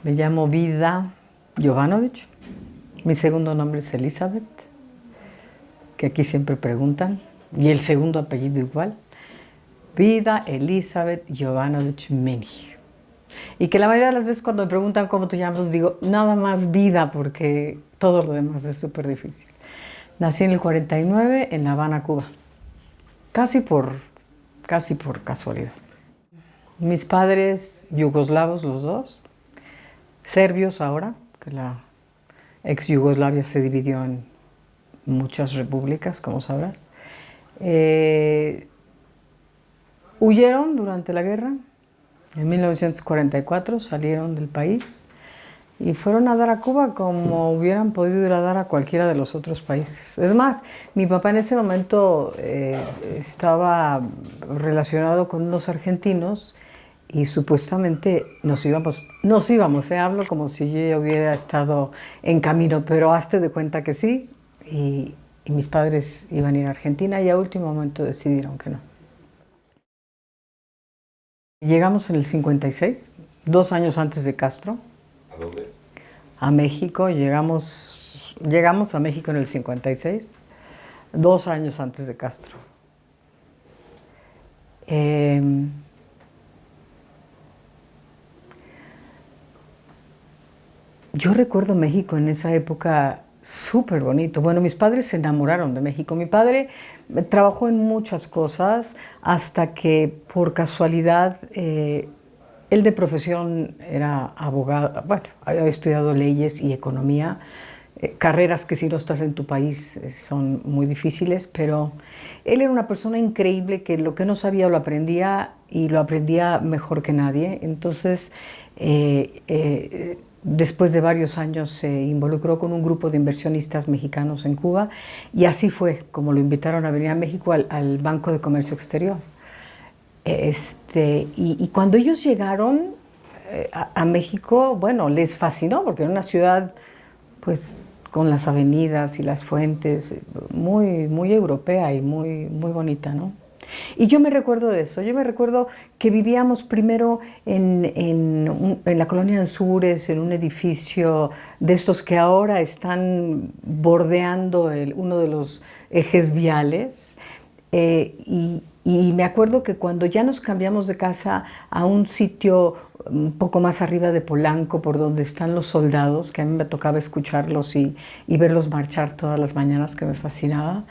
Me llamo Vida Jovanovic. Mi segundo nombre es Elizabeth, que aquí siempre preguntan, y el segundo apellido igual. Vida Elizabeth Jovanovic Menig. Y que la mayoría de las veces cuando me preguntan cómo te llamas, digo, nada más Vida, porque todo lo demás es súper difícil. Nací en el 49 en La Habana, Cuba. Casi por casualidad. Mis padres yugoslavos los dos, serbios ahora, que la ex Yugoslavia se dividió en muchas repúblicas, como sabrás. Huyeron durante la guerra, en 1944 salieron del país y fueron a dar a Cuba como hubieran podido ir a dar a cualquiera de los otros países. Es más, mi papá en ese momento estaba relacionado con unos argentinos y supuestamente nos íbamos, hablo como si yo ya hubiera estado en camino, pero hazte de cuenta que sí, y mis padres iban a ir a Argentina y a último momento decidieron que no. Llegamos en el 56, 2 años antes de Castro. ¿A dónde? A México, llegamos a México en el 56, 2 años antes de Castro. Yo recuerdo México en esa época súper bonito. Bueno, mis padres se enamoraron de México. Mi padre trabajó en muchas cosas hasta que por casualidad él de profesión era abogado, bueno, había estudiado leyes y economía, carreras que si no estás en tu país son muy difíciles, pero él era una persona increíble que lo que no sabía lo aprendía y lo aprendía mejor que nadie. Entonces, después de varios años se involucró con un grupo de inversionistas mexicanos en Cuba y así fue como lo invitaron a venir a México al Banco de Comercio Exterior. Y cuando ellos llegaron a México, bueno, les fascinó porque era una ciudad pues con las avenidas y las fuentes, muy, muy europea y muy, muy bonita, ¿no? Y yo me recuerdo de eso, yo me recuerdo que vivíamos primero en la colonia Anzures, en un edificio de estos que ahora están bordeando uno de los ejes viales, y me acuerdo que cuando ya nos cambiamos de casa a un sitio un poco más arriba de Polanco, por donde están los soldados, que a mí me tocaba escucharlos y verlos marchar todas las mañanas, que me fascinaba,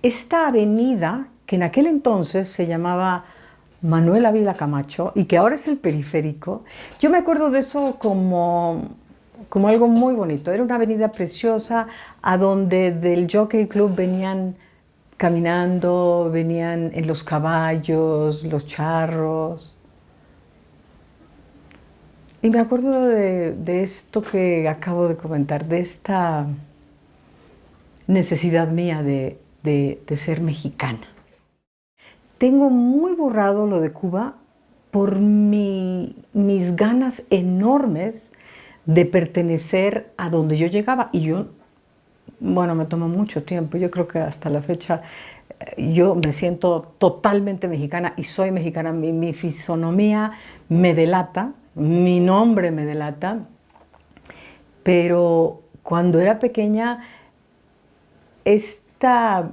esta avenida, que en aquel entonces se llamaba Manuel Ávila Camacho y que ahora es el Periférico, yo me acuerdo de eso como algo muy bonito. Era una avenida preciosa a donde del Jockey Club venían caminando, venían en los caballos, los charros. Y me acuerdo de esto que acabo de comentar, de esta necesidad mía de ser mexicana. Tengo muy borrado lo de Cuba por mis ganas enormes de pertenecer a donde yo llegaba. Y yo, bueno, me tomó mucho tiempo. Yo creo que hasta la fecha yo me siento totalmente mexicana y soy mexicana. Mi fisonomía me delata, mi nombre me delata. Pero cuando era pequeña, esta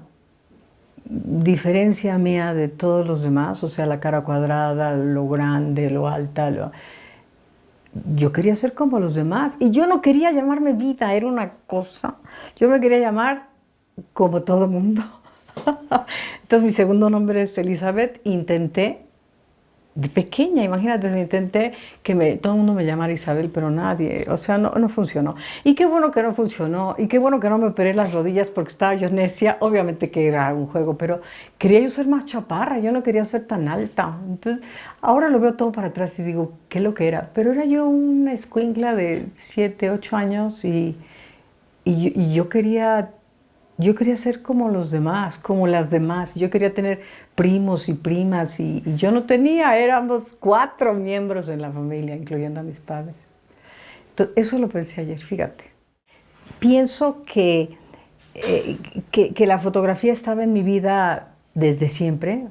diferencia mía de todos los demás, o sea, la cara cuadrada, lo grande, lo alta, yo quería ser como los demás y yo no quería llamarme Vida, era una cosa. Yo me quería llamar como todo el mundo. Entonces mi segundo nombre es Elizabeth. Intenté, de pequeña, imagínate, intenté que todo el mundo me llamara Isabel, pero nadie, o sea, no funcionó. Y qué bueno que no funcionó, y qué bueno que no me operé las rodillas porque estaba yo necia, obviamente que era un juego, pero quería yo ser más chaparra, yo no quería ser tan alta. Entonces, ahora lo veo todo para atrás y digo, ¿qué es lo que era? Pero era yo una escuincla de 7, 8 años y yo quería ser como los demás, como las demás. Yo quería tener primos y primas y yo no tenía, éramos 4 miembros en la familia, incluyendo a mis padres. Entonces, eso lo pensé ayer, fíjate. Pienso que la fotografía estaba en mi vida desde siempre,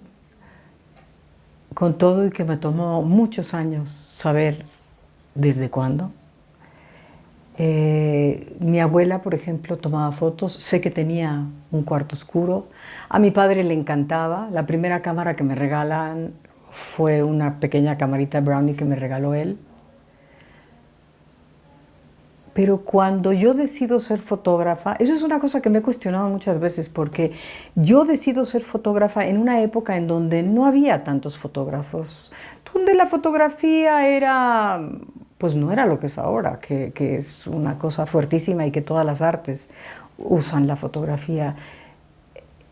con todo y que me tomó muchos años saber desde cuándo. Mi abuela, por ejemplo, tomaba fotos, sé que tenía un cuarto oscuro, a mi padre le encantaba, la primera cámara que me regalan fue una pequeña camarita Brownie que me regaló él. Pero cuando yo decido ser fotógrafa, eso es una cosa que me he cuestionado muchas veces, porque yo decido ser fotógrafa en una época en donde no había tantos fotógrafos, donde la fotografía era, pues no era lo que es ahora, que es una cosa fuertísima y que todas las artes usan la fotografía.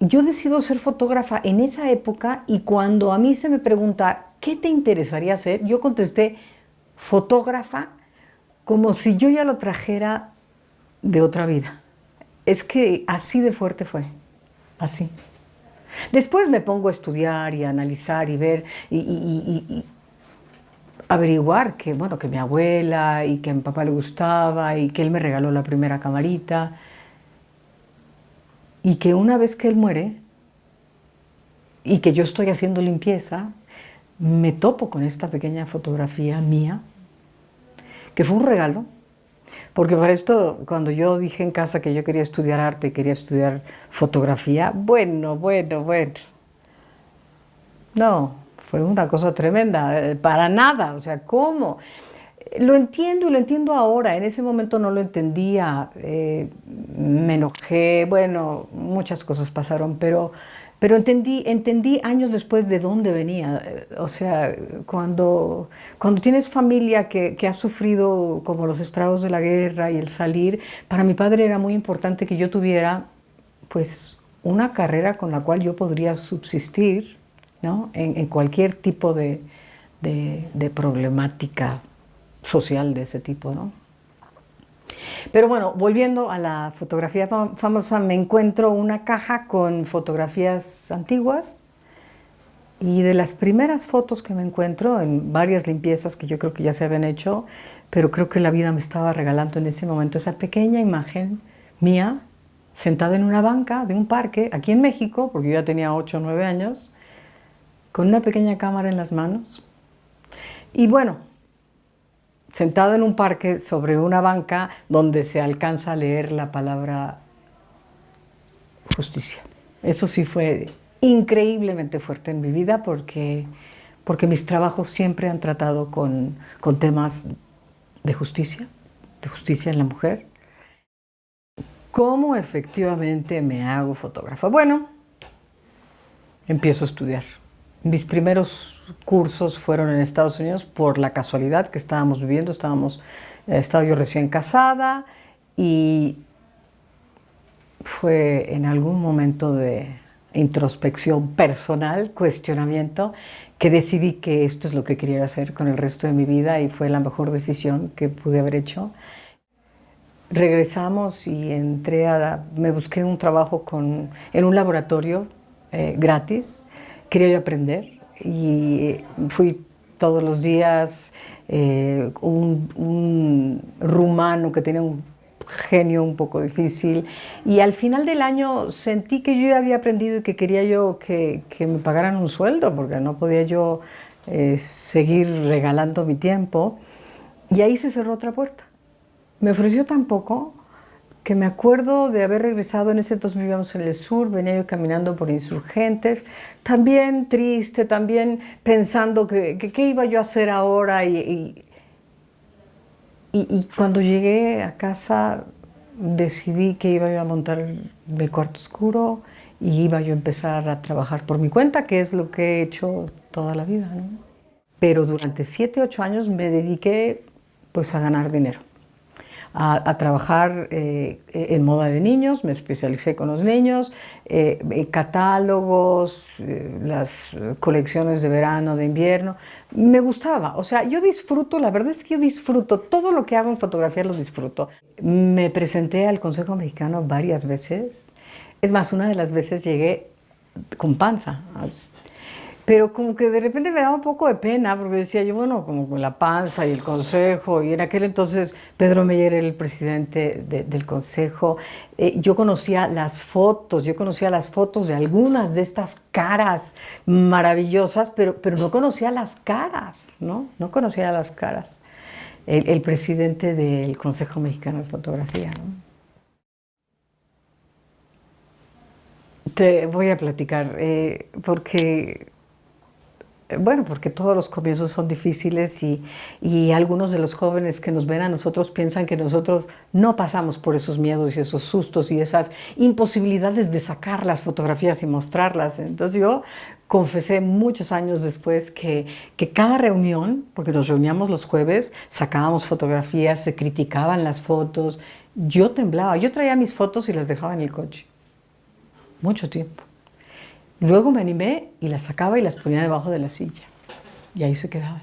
Yo decido ser fotógrafa en esa época y cuando a mí se me pregunta, ¿qué te interesaría hacer? Yo contesté, fotógrafa, como si yo ya lo trajera de otra vida. Es que así de fuerte fue, así. Después me pongo a estudiar y a analizar y ver y averiguar que, bueno, que mi abuela y que a mi papá le gustaba y que él me regaló la primera camarita y que una vez que él muere y que yo estoy haciendo limpieza, me topo con esta pequeña fotografía mía, que fue un regalo. Porque para esto, cuando yo dije en casa que yo quería estudiar arte, quería estudiar fotografía, bueno, no, fue una cosa tremenda, para nada, o sea, ¿cómo? Lo entiendo y lo entiendo ahora, en ese momento no lo entendía, me enojé, bueno, muchas cosas pasaron, pero entendí años después de dónde venía. O sea, cuando tienes familia que ha sufrido como los estragos de la guerra y el salir, para mi padre era muy importante que yo tuviera pues una carrera con la cual yo podría subsistir, ¿no? En cualquier tipo de problemática social de ese tipo, ¿no? Pero bueno, volviendo a la fotografía famosa, me encuentro una caja con fotografías antiguas y de las primeras fotos que me encuentro en varias limpiezas que yo creo que ya se habían hecho, pero creo que la vida me estaba regalando en ese momento esa pequeña imagen mía sentada en una banca de un parque aquí en México, porque yo ya tenía 8 o 9 años, con una pequeña cámara en las manos. Y bueno, sentado en un parque sobre una banca donde se alcanza a leer la palabra justicia. Eso sí fue increíblemente fuerte en mi vida porque mis trabajos siempre han tratado con temas de justicia en la mujer. ¿Cómo efectivamente me hago fotógrafa? Bueno, empiezo a estudiar. Mis primeros cursos fueron en Estados Unidos por la casualidad que estábamos viviendo, estaba yo recién casada y fue en algún momento de introspección personal, cuestionamiento, que decidí que esto es lo que quería hacer con el resto de mi vida y fue la mejor decisión que pude haber hecho. Regresamos y me busqué un trabajo en un laboratorio gratis. Quería yo aprender y fui todos los días. Un rumano que tenía un genio un poco difícil y al final del año sentí que yo ya había aprendido y que quería yo que me pagaran un sueldo porque no podía yo seguir regalando mi tiempo y ahí se cerró otra puerta. Me ofreció tan poco que me acuerdo de haber regresado, en ese entonces vivíamos en el sur, venía yo caminando por Insurgentes, también triste, también pensando que qué iba yo a hacer ahora y cuando llegué a casa decidí que iba yo a montar mi cuarto oscuro y iba yo a empezar a trabajar por mi cuenta, que es lo que he hecho toda la vida, ¿no? Pero durante 7, 8 años me dediqué pues a ganar dinero. A trabajar en moda de niños, me especialicé con los niños, catálogos, las colecciones de verano, de invierno, me gustaba, o sea, yo disfruto, la verdad es que yo disfruto, todo lo que hago en fotografía lo disfruto. Me presenté al Consejo Mexicano varias veces, es más, una de las veces llegué con panza, pero como que de repente me daba un poco de pena, porque decía yo, bueno, como con la panza y el consejo, y en aquel entonces Pedro Meyer era el presidente del consejo. Yo conocía las fotos, de algunas de estas caras maravillosas, pero no conocía las caras, ¿no? No conocía las caras. El presidente del Consejo Mexicano de Fotografía, ¿no? Te voy a platicar, porque todos los comienzos son difíciles y algunos de los jóvenes que nos ven a nosotros piensan que nosotros no pasamos por esos miedos y esos sustos y esas imposibilidades de sacar las fotografías y mostrarlas. Entonces yo confesé muchos años después que cada reunión, porque nos reuníamos los jueves, sacábamos fotografías, se criticaban las fotos, yo temblaba, yo traía mis fotos y las dejaba en el coche, mucho tiempo. Luego me animé y las sacaba y las ponía debajo de la silla. Y ahí se quedaban.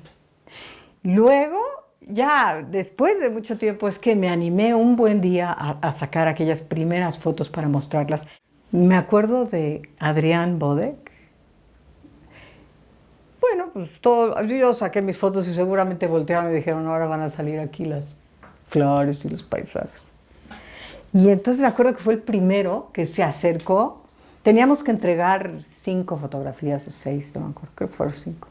Luego, ya después de mucho tiempo, es que me animé un buen día a sacar aquellas primeras fotos para mostrarlas. Me acuerdo de Adrián Bodek. Bueno, pues yo saqué mis fotos y seguramente voltearon y dijeron, ahora van a salir aquí las flores y los paisajes. Y entonces me acuerdo que fue el primero que se acercó. Teníamos que entregar 5 fotografías o 6, no me acuerdo, creo que fueron 5.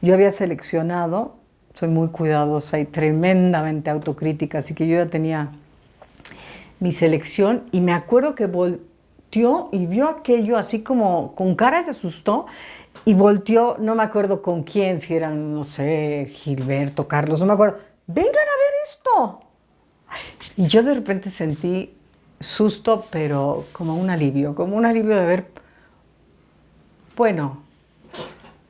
Yo había seleccionado, soy muy cuidadosa y tremendamente autocrítica, así que yo ya tenía mi selección y me acuerdo que volteó y vio aquello así como con cara de asustó y volteó, no me acuerdo con quién, si eran, no sé, Gilberto, Carlos, no me acuerdo. ¡Vengan a ver esto! Y yo de repente sentí susto, pero como un alivio de ver, bueno,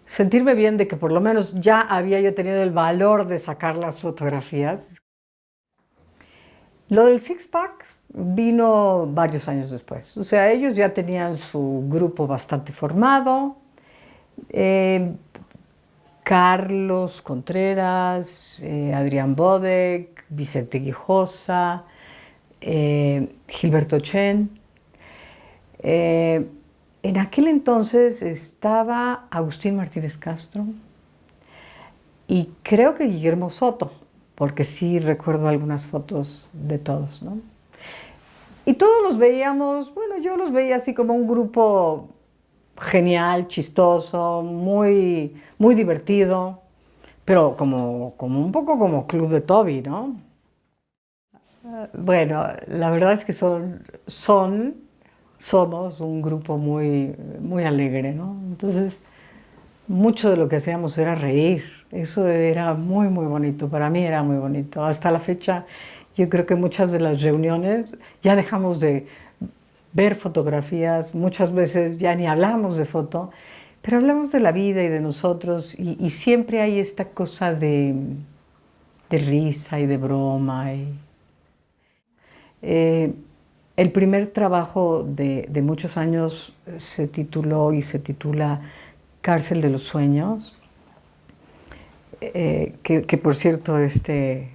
sentirme bien de que por lo menos ya había yo tenido el valor de sacar las fotografías. Lo del six-pack vino varios años después. O sea, ellos ya tenían su grupo bastante formado. Carlos Contreras, Adrián Bodek, Vicente Guijosa, Gilberto Chen. En aquel entonces estaba Agustín Martínez Castro y creo que Guillermo Soto, porque sí recuerdo algunas fotos de todos, ¿no? Y todos los veíamos, bueno, yo los veía así como un grupo genial, chistoso, muy, muy divertido, pero como un poco como Club de Toby, ¿no? Bueno, la verdad es que somos un grupo muy, muy alegre, ¿no? Entonces, mucho de lo que hacíamos era reír. Eso era muy, muy bonito. Para mí era muy bonito. Hasta la fecha, yo creo que muchas de las reuniones ya dejamos de ver fotografías, muchas veces ya ni hablamos de foto, pero hablamos de la vida y de nosotros y siempre hay esta cosa de risa y de broma. El primer trabajo de muchos años se tituló y se titula Cárcel de los Sueños, que por cierto este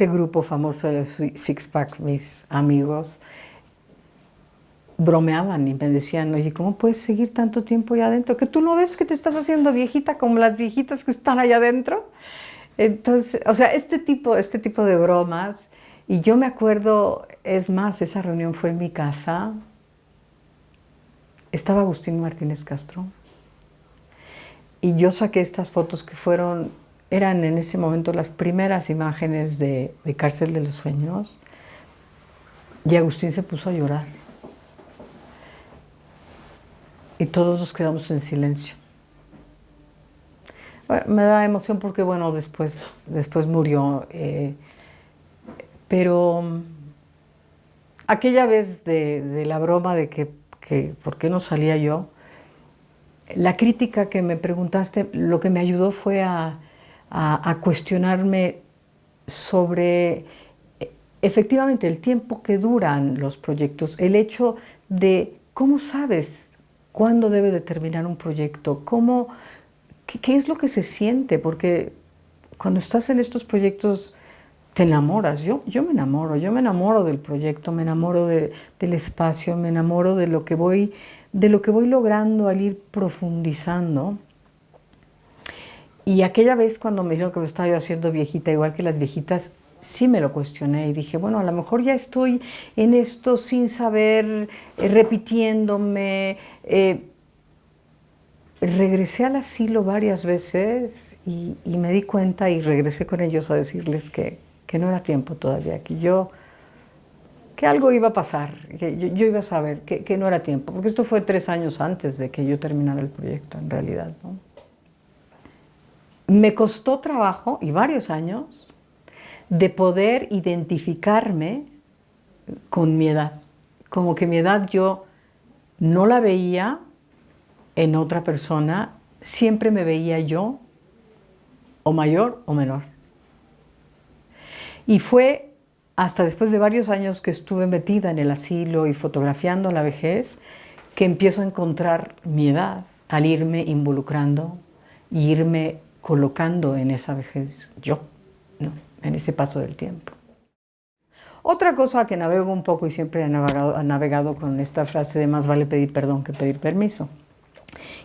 grupo famoso de Six Pack, mis amigos, bromeaban y me decían, oye, ¿cómo puedes seguir tanto tiempo allá adentro? ¿Que tú no ves que te estás haciendo viejita como las viejitas que están allá adentro? Entonces, o sea, este tipo de bromas. Y yo me acuerdo, es más, esa reunión fue en mi casa. Estaba Agustín Martínez Castro. Y yo saqué estas fotos que eran en ese momento las primeras imágenes de Cárcel de los Sueños. Y Agustín se puso a llorar. Y todos nos quedamos en silencio. Bueno, me da emoción porque, bueno, después murió. Pero aquella vez de la broma de que por qué no salía yo, la crítica que me preguntaste, lo que me ayudó fue a cuestionarme sobre efectivamente el tiempo que duran los proyectos, el hecho de cómo sabes cuándo debe de terminar un proyecto, qué es lo que se siente, porque cuando estás en estos proyectos te enamoras. Yo me enamoro del proyecto, me enamoro del espacio, me enamoro de lo que voy de lo que voy logrando al ir profundizando. Y aquella vez cuando me dijeron que me estaba yo haciendo viejita, igual que las viejitas, sí me lo cuestioné y dije, bueno, a lo mejor ya estoy en esto sin saber, repitiéndome. Regresé al asilo varias veces y me di cuenta y regresé con ellos a decirles que no era tiempo todavía, que algo iba a pasar, que yo iba a saber que no era tiempo, porque esto fue 3 años antes de que yo terminara el proyecto, en realidad, ¿no? Me costó trabajo, y varios años, de poder identificarme con mi edad. Como que mi edad yo no la veía en otra persona, siempre me veía yo o mayor o menor. Y fue hasta después de varios años que estuve metida en el asilo y fotografiando la vejez que empiezo a encontrar mi edad al irme involucrando y irme colocando en esa vejez yo, ¿no? En ese paso del tiempo. Otra cosa que navego un poco y siempre he navegado con esta frase de más vale pedir perdón que pedir permiso.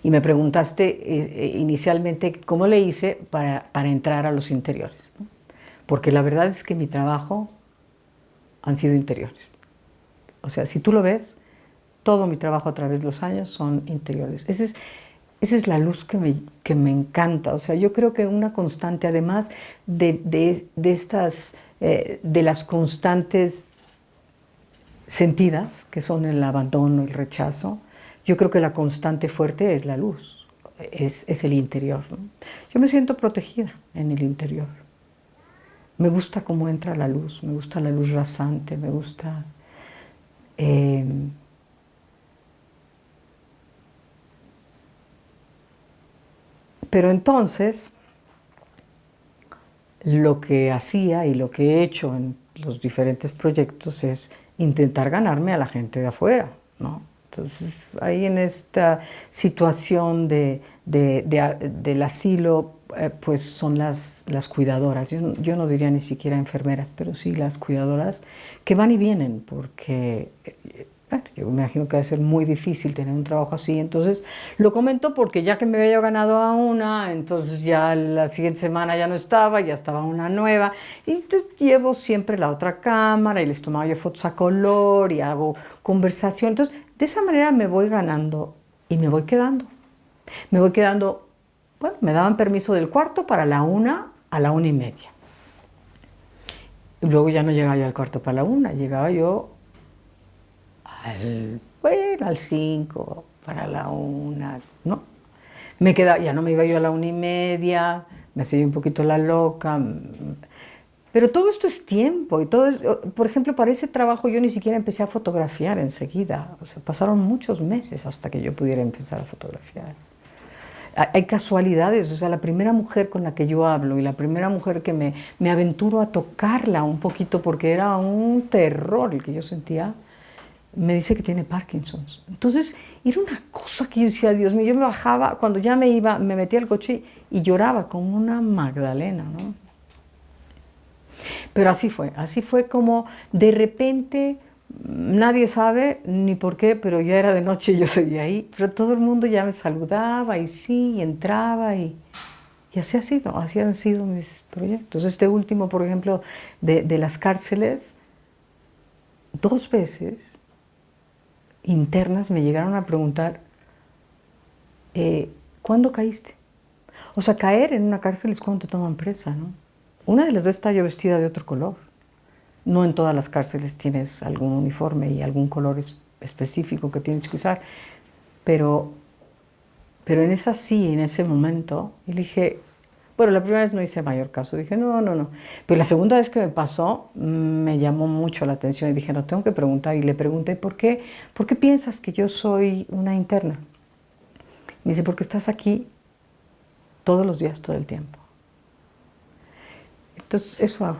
Y me preguntaste inicialmente cómo le hice para entrar a los interiores, ¿no? Porque la verdad es que mi trabajo han sido interiores. O sea, si tú lo ves, todo mi trabajo a través de los años son interiores. Esa es la luz que me encanta. O sea, yo creo que una constante, además de las constantes sentidas, que son el abandono, el rechazo, yo creo que la constante fuerte es la luz, es el interior, ¿no? Yo me siento protegida en el interior. Me gusta cómo entra la luz, me gusta la luz rasante, me gusta... Pero entonces, lo que hacía y lo que he hecho en los diferentes proyectos es intentar ganarme a la gente de afuera, ¿no? Entonces, ahí en esta situación del asilo, pues son las cuidadoras. Yo no diría ni siquiera enfermeras, pero sí las cuidadoras que van y vienen, porque yo me imagino que va a ser muy difícil tener un trabajo así. Entonces, lo comento porque ya que me había ganado a una, entonces ya la siguiente semana ya no estaba, ya estaba una nueva. Y entonces llevo siempre la otra cámara y les tomaba yo fotos a color y hago conversación. Entonces, de esa manera me voy ganando y me voy quedando. Me voy quedando, bueno, me daban permiso del cuarto para la 1 a la 1:30. Y luego ya no llegaba yo al cuarto para la 1, llegaba yo al 5, para la 1, ¿no? Me quedaba, ya no me iba yo a la 1:30, me hacía un poquito la loca. Pero todo esto es tiempo y todo es, por ejemplo, para ese trabajo yo ni siquiera empecé a fotografiar enseguida. O sea, pasaron muchos meses hasta que yo pudiera empezar a fotografiar. Hay casualidades, o sea, la primera mujer con la que yo hablo y la primera mujer que me aventuro a tocarla un poquito porque era un terror el que yo sentía, me dice que tiene Parkinson. Entonces, era una cosa que yo decía, Dios mío, yo me bajaba, cuando ya me iba, me metía al coche y lloraba como una Magdalena, ¿no? Pero así fue como de repente, nadie sabe ni por qué, pero ya era de noche y yo seguía ahí, pero todo el mundo ya me saludaba y sí, y entraba y así ha sido, así han sido mis proyectos. Este último, por ejemplo, de las cárceles, 2 veces internas me llegaron a preguntar, ¿cuándo caíste? O sea, caer en una cárcel es cuando te toman presa, ¿no? Una de las veces estaba yo vestida de otro color. No en todas las cárceles tienes algún uniforme y algún color específico que tienes que usar, pero en esa sí, en ese momento, y le dije, bueno, la primera vez no hice mayor caso, dije, no. Pero la segunda vez que me pasó, me llamó mucho la atención y dije, no, tengo que preguntar. Y le pregunté, ¿por qué piensas que yo soy una interna? Me dice, porque estás aquí todos los días, todo el tiempo. Entonces, eso hago.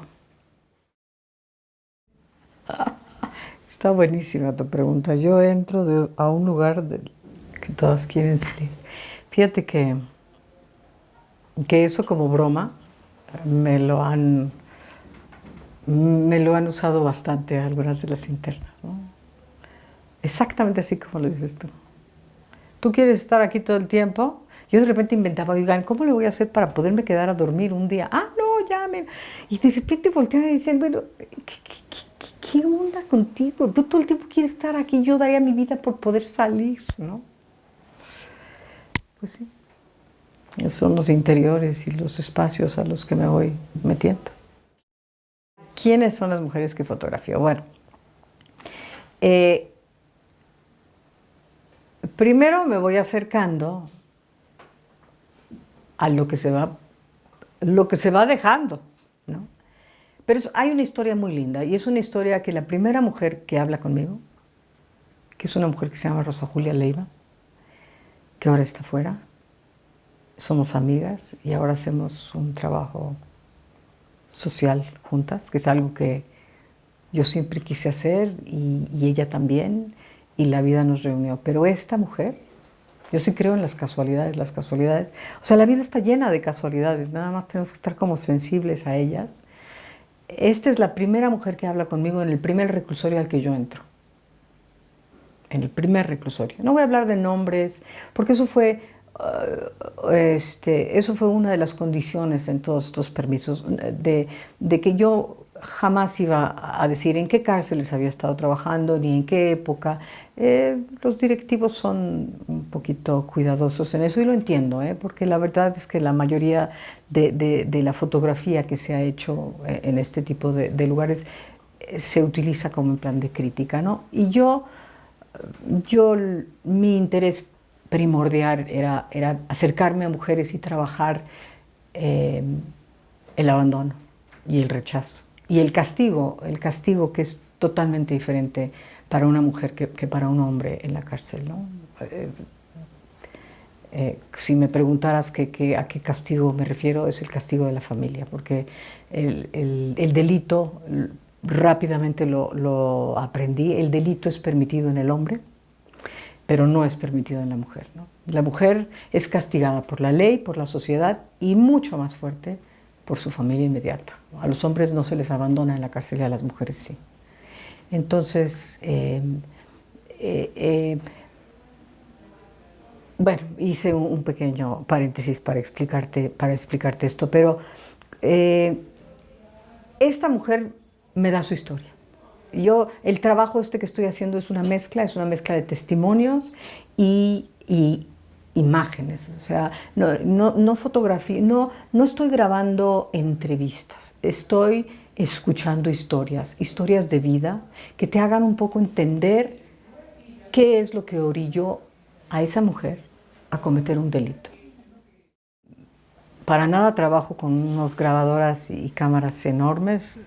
Está buenísima tu pregunta. Yo entro a un lugar que todas quieren salir. Fíjate que eso como broma me lo han usado bastante algunas de las internas, ¿no? Exactamente así como lo dices tú. ¿Tú quieres estar aquí todo el tiempo? Yo de repente inventaba, oigan, ¿cómo le voy a hacer para poderme quedar a dormir un día? Ah, no, ya me... Y de repente volteaba y decían, bueno, ¿qué onda contigo? Tú todo el tiempo quieres estar aquí, yo daría mi vida por poder salir, ¿no? Pues sí, esos son los interiores y los espacios a los que me voy metiendo. ¿Quiénes son las mujeres que fotografío? Bueno, primero me voy acercando a lo que se va dejando, ¿no? Pero hay una historia muy linda, y es una historia que la primera mujer que habla conmigo, que es una mujer que se llama Rosa Julia Leiva, que ahora está fuera, somos amigas y ahora hacemos un trabajo social juntas, que es algo que yo siempre quise hacer y ella también, y la vida nos reunió. Pero esta mujer, yo sí creo en las casualidades, o sea, la vida está llena de casualidades, nada más tenemos que estar como sensibles a ellas. Esta es la primera mujer que habla conmigo en el primer reclusorio al que yo entro. En el primer reclusorio. No voy a hablar de nombres, porque eso fue una de las condiciones en todos estos permisos, de que yo jamás iba a decir en qué cárceles había estado trabajando, ni en qué época. Los directivos son un poquito cuidadosos en eso, y lo entiendo, porque la verdad es que la mayoría de la fotografía que se ha hecho en este tipo de lugares se utiliza como en plan de crítica, ¿no? Y mi interés primordial era acercarme a mujeres y trabajar el abandono y el rechazo. Y el castigo que es totalmente diferente para una mujer que para un hombre en la cárcel, ¿no? Si me preguntaras a qué castigo me refiero, es el castigo de la familia, porque el delito, rápidamente lo aprendí, el delito es permitido en el hombre, pero no es permitido en la mujer, ¿no? La mujer es castigada por la ley, por la sociedad, y mucho más fuerte por su familia inmediata. A los hombres no se les abandona en la cárcel y a las mujeres sí. Entonces, bueno, hice un pequeño paréntesis para explicarte esto, pero esta mujer me da su historia. El trabajo que estoy haciendo es una mezcla de testimonios y imágenes. O sea, no fotografía, no estoy grabando entrevistas, estoy escuchando historias de vida que te hagan un poco entender qué es lo que orilló a esa mujer a cometer un delito. Para nada trabajo con unas grabadoras y cámaras enormes.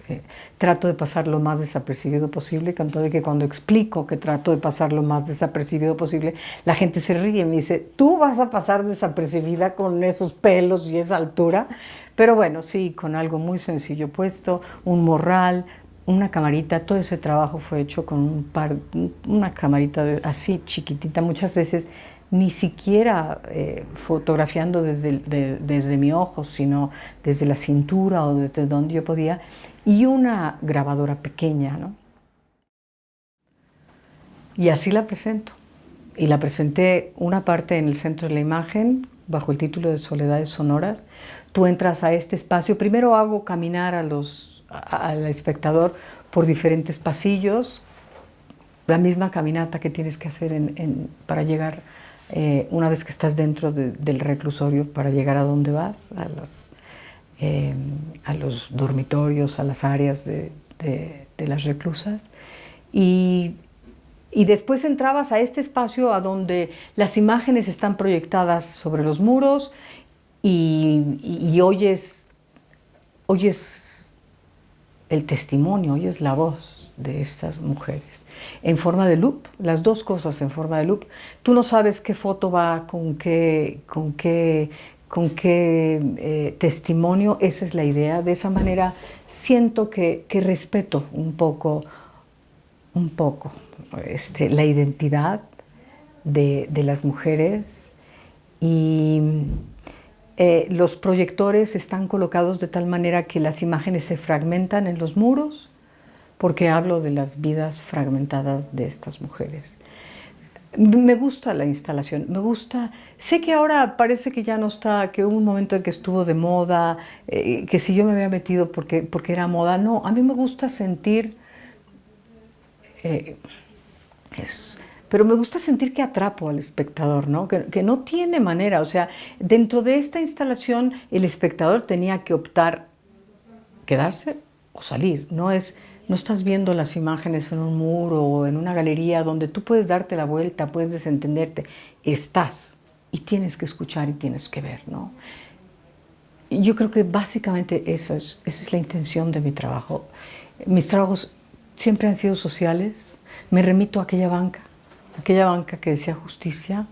Trato de pasar lo más desapercibido posible, tanto de que cuando explico que trato de pasar lo más desapercibido posible, la gente se ríe y me dice, ¿tú vas a pasar desapercibida con esos pelos y esa altura? Pero bueno, sí, con algo muy sencillo puesto, un morral, una camarita. Todo ese trabajo fue hecho con una camarita así chiquitita, muchas veces ni siquiera fotografiando desde mi ojo, sino desde la cintura o desde donde yo podía, y una grabadora pequeña, ¿no? Y así la presento. Y la presenté una parte en el Centro de la Imagen, bajo el título de Soledades Sonoras. Tú entras a este espacio, primero hago caminar al espectador por diferentes pasillos, la misma caminata que tienes que hacer para llegar, una vez que estás dentro del reclusorio, para llegar a donde vas, a los dormitorios, a las áreas de las reclusas. Y después entrabas a este espacio a donde las imágenes están proyectadas sobre los muros y oyes el testimonio, oyes la voz de estas mujeres en forma de loop, las dos cosas en forma de loop. Tú no sabes qué foto va con qué testimonio. Esa es la idea. De esa manera siento que respeto un poco la identidad de las mujeres, y los proyectores están colocados de tal manera que las imágenes se fragmentan en los muros, porque hablo de las vidas fragmentadas de estas mujeres. Me gusta la instalación, me gusta, sé que ahora parece que ya no está, que hubo un momento en que estuvo de moda, que si yo me había metido porque era moda, no, a mí me gusta sentir, eh, es- pero me gusta sentir que atrapo al espectador, ¿no? Que no tiene manera, o sea, dentro de esta instalación el espectador tenía que optar quedarse o salir. No estás viendo las imágenes en un muro o en una galería donde tú puedes darte la vuelta, puedes desentenderte. Estás y tienes que escuchar y tienes que ver, ¿no? Y yo creo que básicamente esa es la intención de mi trabajo. Mis trabajos siempre han sido sociales. Me remito a aquella banca que decía justicia.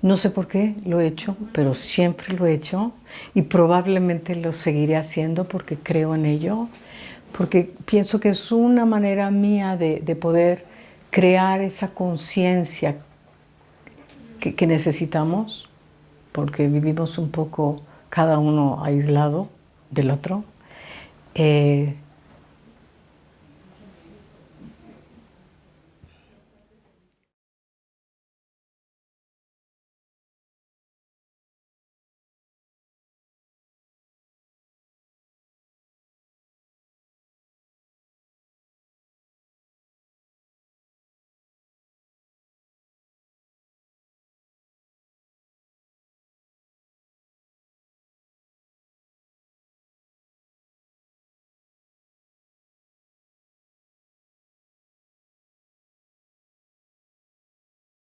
No sé por qué lo he hecho, pero siempre lo he hecho y probablemente lo seguiré haciendo porque creo en ello, porque pienso que es una manera mía de poder crear esa conciencia que necesitamos, porque vivimos un poco cada uno aislado del otro.